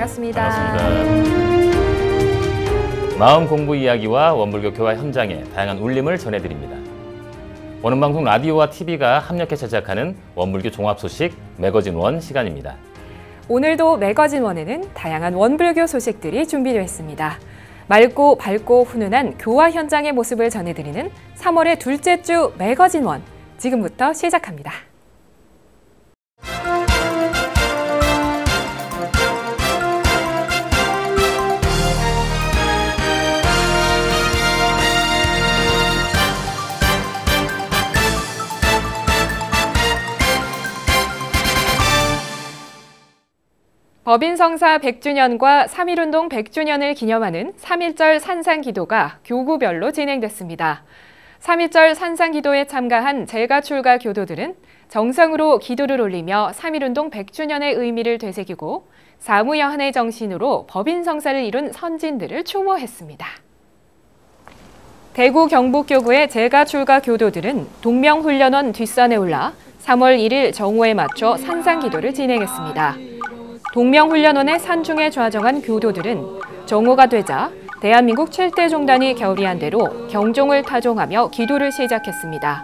반갑습니다. 반갑습니다. 마음 공부 이야기와 원불교 교화 현장의 다양한 울림을 전해드립니다. 원음방송 라디오와 TV가 합력해 제작하는 원불교 종합 소식 매거진 원 시간입니다. 오늘도 매거진 원에는 다양한 원불교 소식들이 준비되어 있습니다. 맑고 밝고 훈훈한 교화 현장의 모습을 전해드리는 3월의 둘째 주 매거진 원, 지금부터 시작합니다. 법인성사 100주년과 3.1운동 100주년을 기념하는 3.1절 산상기도가 교구별로 진행됐습니다. 3.1절 산상기도에 참가한 제가출가 교도들은 정성으로 기도를 올리며 3.1운동 100주년의 의미를 되새기고 사무여한의 정신으로 법인성사를 이룬 선진들을 추모했습니다. 대구 경북교구의 제가출가 교도들은 동명훈련원 뒷산에 올라 3월 1일 정오에 맞춰 산상기도를 진행했습니다. 동명훈련원의 산중에 좌정한 교도들은 정오가 되자 대한민국 7대 종단이 결의한 대로 경종을 타종하며 기도를 시작했습니다.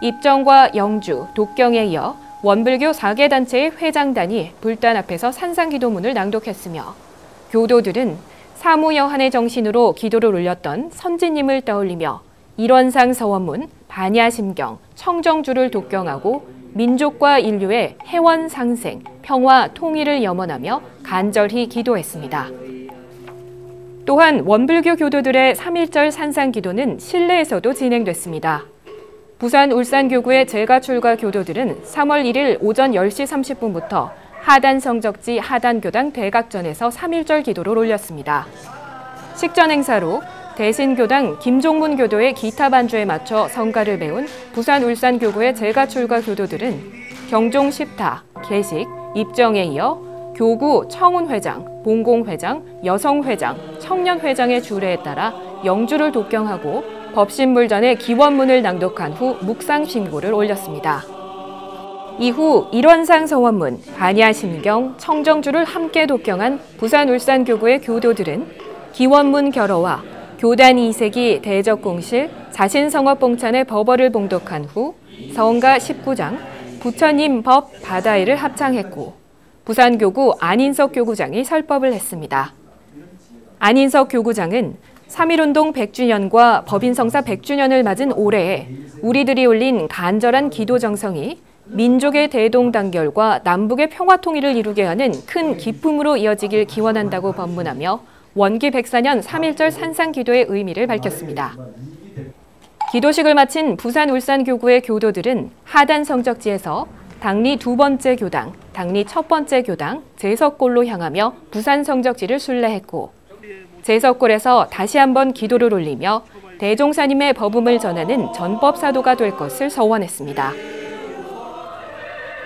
입정과 영주, 독경에 이어 원불교 4개 단체의 회장단이 불단 앞에서 산상기도문을 낭독했으며 교도들은 사무여한의 정신으로 기도를 올렸던 선지님을 떠올리며 일원상 서원문, 반야심경, 청정주를 독경하고 민족과 인류의 해원 상생, 평화, 통일을 염원하며 간절히 기도했습니다. 또한 원불교 교도들의 3.1절 산상기도는 실내에서도 진행됐습니다. 부산 울산교구의 제가출가 교도들은 3월 1일 오전 10시 30분부터 하단성적지 하단교당 대각전에서 3.1절 기도를 올렸습니다. 식전 행사로 대신교당 김종문 교도의 기타 반주에 맞춰 성가를 배운 부산 울산교구의 제가출가 교도들은 경종 10타, 계식, 입정에 이어 교구 청운회장, 봉공회장, 여성회장, 청년회장의 주례에 따라 영주를 독경하고 법신불전의 기원문을 낭독한 후 묵상신고를 올렸습니다. 이후 일원상 서원문, 반야심경, 청정주를 함께 독경한 부산 울산교구의 교도들은 기원문 결어와 교단 2세기 대적공실 자신성업봉찬의 법어를 봉독한 후 성가 19장, 부처님 법 바다이를 합창했고 부산교구 안인석 교구장이 설법을 했습니다. 안인석 교구장은 3.1운동 100주년과 법인성사 100주년을 맞은 올해에 우리들이 올린 간절한 기도 정성이 민족의 대동단결과 남북의 평화통일을 이루게 하는 큰 기쁨으로 이어지길 기원한다고 법문하며 원기 104년 3.1절 산상기도의 의미를 밝혔습니다. 기도식을 마친 부산 울산교구의 교도들은 하단성적지에서 당리 2번째 교당, 당리 1번째 교당, 제석골로 향하며 부산 성적지를 순례했고 제석골에서 다시 한번 기도를 올리며 대종사님의 법음을 전하는 전법사도가 될 것을 서원했습니다.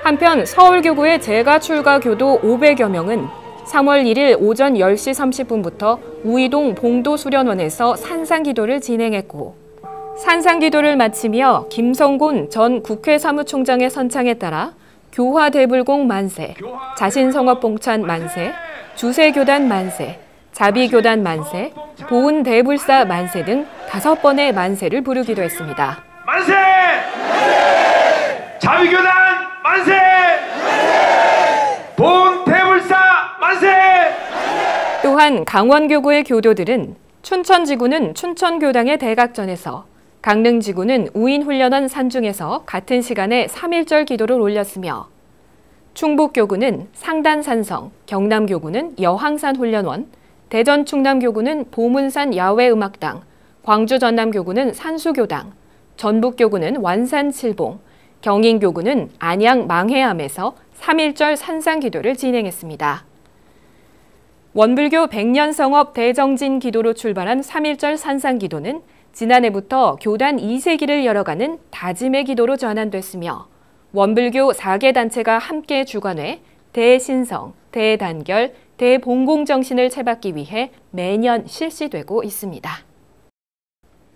한편 서울교구의 제가출가 교도 500여 명은 3월 1일 오전 10시 30분부터 우이동 봉도수련원에서 산상기도를 진행했고 산상기도를 마치며 김성곤 전 국회 사무총장의 선창에 따라 교화대불공 만세, 자신성업봉찬 만세, 주세교단 만세, 자비교단 만세, 보은대불사 만세 등 5번의 만세를 부르기도 했습니다. 만세! 자비교단 만세! 보은대불사 만세! 또한 강원교구의 교도들은 춘천지구는 춘천교당의 대각전에서 강릉지구는 우인훈련원 산중에서 같은 시간에 3.1절 기도를 올렸으며 충북교구는 상단산성, 경남교구는 여항산훈련원, 대전충남교구는 보문산 야외음악당, 광주전남교구는 산수교당, 전북교구는 완산칠봉, 경인교구는 안양 망해암에서 3.1절 산상기도를 진행했습니다. 원불교 100년 성업 대정진 기도로 출발한 3.1절 산상기도는 지난해부터 교단 2세기를 열어가는 다짐의 기도로 전환됐으며 원불교 4개 단체가 함께 주관해 대신성, 대단결, 대봉공정신을 채받기 위해 매년 실시되고 있습니다.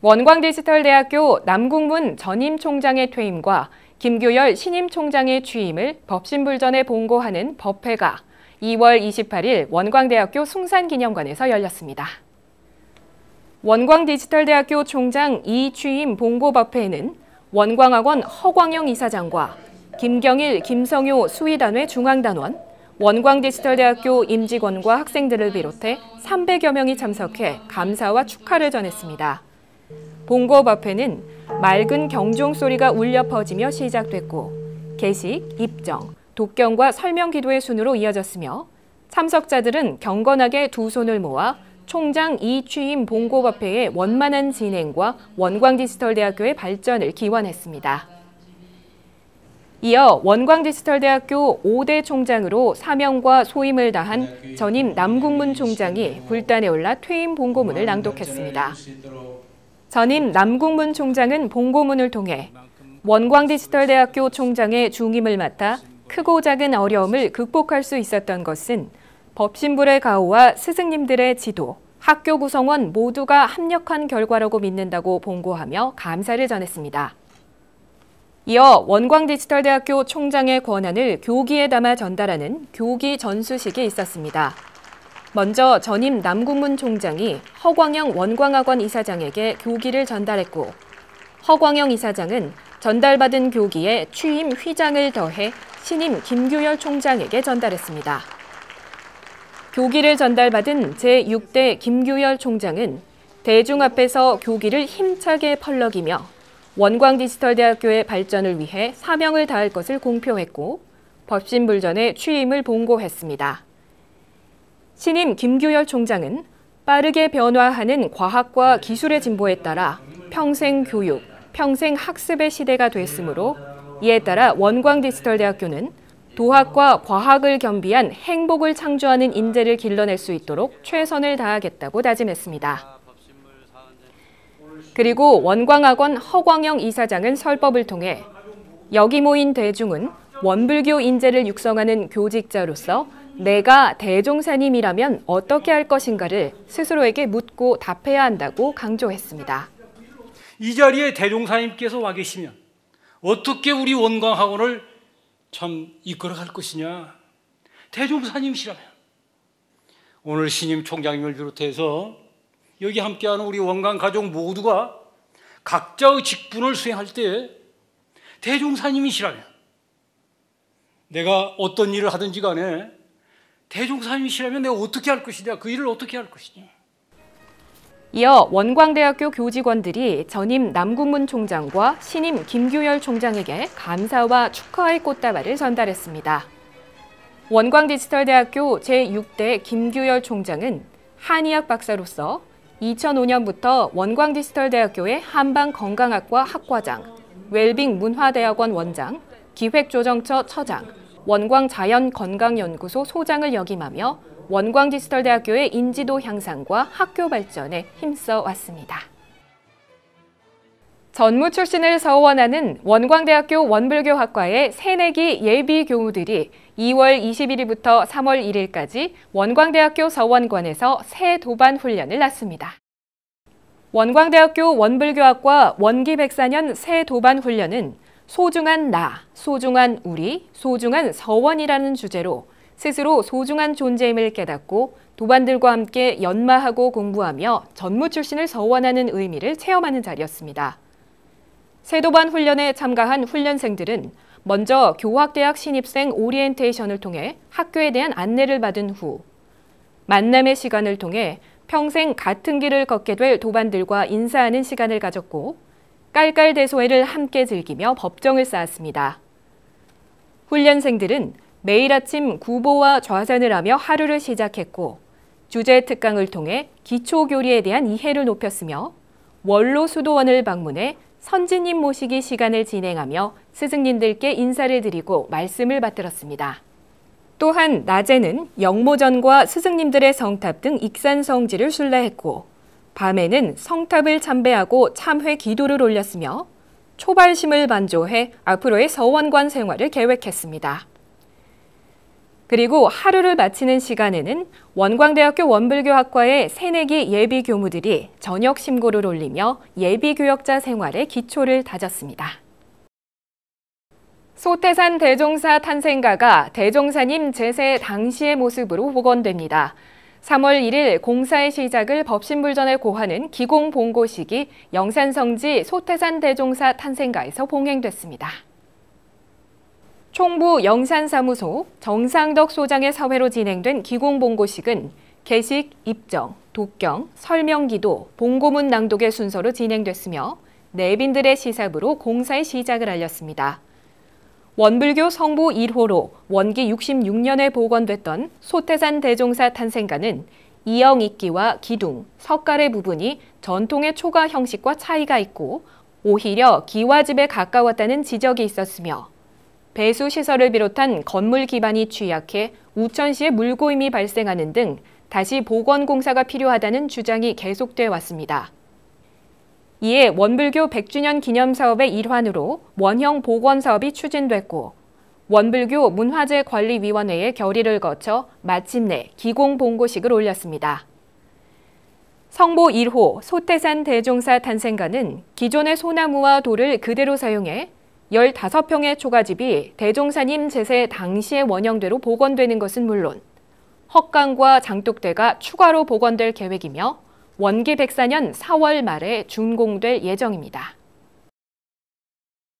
원광디지털대학교 남궁문 전임 총장의 퇴임과 김교열 신임 총장의 취임을 법신불전에 봉고하는 법회가 2월 28일 원광대학교 숭산기념관에서 열렸습니다. 원광디지털대학교 총장 이취임 봉고법회에는 원광학원 허광영 이사장과 김경일, 김성효 수의단회 중앙단원, 원광디지털대학교 임직원과 학생들을 비롯해 300여 명이 참석해 감사와 축하를 전했습니다. 봉고법회는 맑은 경종 소리가 울려 퍼지며 시작됐고 개식, 입정, 독경과 설명기도의 순으로 이어졌으며 참석자들은 경건하게 두 손을 모아 총장 이취임 봉고법회의 원만한 진행과 원광디지털대학교의 발전을 기원했습니다. 이어 원광디지털대학교 5대 총장으로 사명과 소임을 다한 전임 남궁문 총장이 불단에 올라 퇴임 봉고문을 낭독했습니다. 전임 남궁문 총장은 봉고문을 통해 원광디지털대학교 총장의 중임을 맡아 크고 작은 어려움을 극복할 수 있었던 것은 법신불의 가호와 스승님들의 지도, 학교 구성원 모두가 합력한 결과라고 믿는다고 봉고하며 감사를 전했습니다. 이어 원광디지털대학교 총장의 권한을 교기에 담아 전달하는 교기 전수식이 있었습니다. 먼저 전임 남궁문 총장이 허광영 원광학원 이사장에게 교기를 전달했고 허광영 이사장은 전달받은 교기에 취임 휘장을 더해 신임 김규열 총장에게 전달했습니다. 교기를 전달받은 제6대 김규열 총장은 대중 앞에서 교기를 힘차게 펄럭이며 원광디지털대학교의 발전을 위해 사명을 다할 것을 공표했고 법신불전의 취임을 봉고했습니다. 신임 김규열 총장은 빠르게 변화하는 과학과 기술의 진보에 따라 평생 교육, 평생 학습의 시대가 됐으므로 이에 따라 원광디지털대학교는 도학과 과학을 겸비한 행복을 창조하는 인재를 길러낼 수 있도록 최선을 다하겠다고 다짐했습니다. 그리고 원광학원 허광영 이사장은 설법을 통해 여기 모인 대중은 원불교 인재를 육성하는 교직자로서 내가 대종사님이라면 어떻게 할 것인가를 스스로에게 묻고 답해야 한다고 강조했습니다. 이 자리에 대종사님께서 와 계시면 어떻게 우리 원광학원을 참 이끌어갈 것이냐. 대종사님이시라면 오늘 신임 총장님을 비롯해서 여기 함께하는 우리 원광 가족 모두가 각자의 직분을 수행할 때 대종사님이시라면 내가 어떤 일을 하든지 간에 대종사님이시라면 내가 어떻게 할 것이냐, 그 일을 어떻게 할 것이냐. 이어 원광대학교 교직원들이 전임 남궁문 총장과 신임 김규열 총장에게 감사와 축하의 꽃다발을 전달했습니다. 원광디지털대학교 제6대 김규열 총장은 한의학 박사로서 2005년부터 원광디지털대학교의 한방건강학과 학과장, 웰빙 문화대학원 원장, 기획조정처 처장, 원광자연건강연구소 소장을 역임하며 원광디지털대학교의 인지도 향상과 학교 발전에 힘써 왔습니다. 전무 출신을 서원하는 원광대학교 원불교학과의 새내기 예비 교우들이 2월 21일부터 3월 1일까지 원광대학교 서원관에서 새 도반 훈련을 낳습니다. 원광대학교 원불교학과 원기104년 새 도반 훈련은 소중한 나, 소중한 우리, 소중한 서원이라는 주제로 스스로 소중한 존재임을 깨닫고 도반들과 함께 연마하고 공부하며 전무 출신을 서원하는 의미를 체험하는 자리였습니다. 새도반 훈련에 참가한 훈련생들은 먼저 교학대학 신입생 오리엔테이션을 통해 학교에 대한 안내를 받은 후 만남의 시간을 통해 평생 같은 길을 걷게 될 도반들과 인사하는 시간을 가졌고 깔깔대소회를 함께 즐기며 법정을 쌓았습니다. 훈련생들은 매일 아침 구보와 좌선을 하며 하루를 시작했고 주제 특강을 통해 기초교리에 대한 이해를 높였으며 원로 수도원을 방문해 선지님 모시기 시간을 진행하며 스승님들께 인사를 드리고 말씀을 받들었습니다. 또한 낮에는 영모전과 스승님들의 성탑 등 익산성지를 순례했고 밤에는 성탑을 참배하고 참회 기도를 올렸으며 초발심을 반조해 앞으로의 서원관 생활을 계획했습니다. 그리고 하루를 마치는 시간에는 원광대학교 원불교학과의 새내기 예비교무들이 저녁 심고를 올리며 예비교역자 생활의 기초를 다졌습니다. 소태산 대종사 탄생가가 대종사님 제세 당시의 모습으로 복원됩니다. 3월 1일 공사의 시작을 법신불전에 고하는 기공봉고식이 영산성지 소태산 대종사 탄생가에서 봉행됐습니다. 총부 영산사무소 정상덕 소장의 사회로 진행된 기공봉고식은 개식, 입정, 독경, 설명기도, 봉고문 낭독의 순서로 진행됐으며 내빈들의 시삽으로 공사의 시작을 알렸습니다. 원불교 성부 1호로 원기 66년에 복원됐던 소태산 대종사 탄생가는 이영 있기와 기둥, 석가래 부분이 전통의 초가 형식과 차이가 있고 오히려 기와집에 가까웠다는 지적이 있었으며 배수 시설을 비롯한 건물 기반이 취약해 우천시에 물고임이 발생하는 등 다시 복원 공사가 필요하다는 주장이 계속돼 왔습니다. 이에 원불교 100주년 기념사업의 일환으로 원형 복원 사업이 추진됐고 원불교 문화재관리위원회의 결의를 거쳐 마침내 기공봉고식을 올렸습니다. 성보 1호 소태산 대종사 탄생가는 기존의 소나무와 돌을 그대로 사용해 15평의 초가집이 대종사님 제세 당시의 원형대로 복원되는 것은 물론 헛강과 장독대가 추가로 복원될 계획이며 원기 104년 4월 말에 준공될 예정입니다.